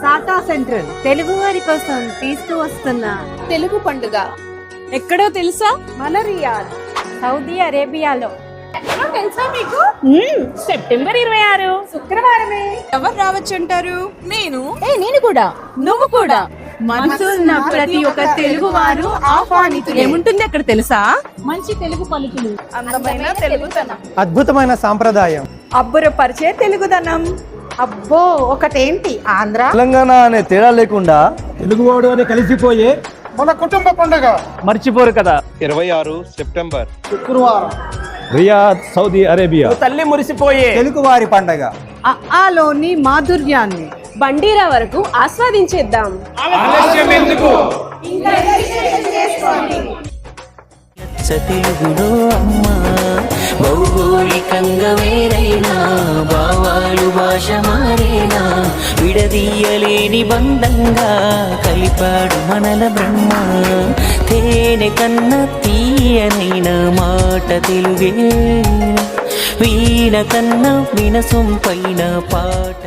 SATA central Telugu వారి కోసం తీసుకువస్తున్న తెలుగు పండుగ ఎక్కడో తెలుసా? మన రియాద్ సౌదీ అరేబియాలో. తెలుసా మీకు? సెప్టెంబర్ 26 శుక్రవారమే. ఎవరు రావచ్చంటారు? నేను కూడా, నువ్వు కూడా. మనసున్న ప్రతి ఒక్క తెలుగు వారు ఆహ్వానితులు. ఏముంటుంది అక్కడ తెలుసా? మంచి తెలుగు పలుకులు, అందమైన తెలుగుతనం, అద్భుతమైన సాంప్రదాయం, అబ్బురపరిచే తెలుగుదనం. అబ్బో, ఒకటేంటి ఆంధ్ర తెలంగాణ అనే తేడా లేకుండా తెలుగువాడు అని కలిసిపోయే మన కుటుంబ పండుగ మర్చిపోరు కదా. 26 సెప్టెంబర్ శుక్రవారం రియాద్ సౌదీ అరేబియా తల్లి మురిసిపోయే తెలుగువారి పండుగ. ఆలోని మాధుర్యాన్ని బండీరా వరకు ఆస్వాదించేద్దాం. తెలుగులో అమ్మ భౌగోళికంగా వేరైనా భావాలు భాష మారేనా విడదీయలేని బంధంగా కలిపాడు మనల బ్రహ్మ. తేనె కన్న తీయనైన మాట తెలుగే, వీణ కన్న వినసొంపైన పాట.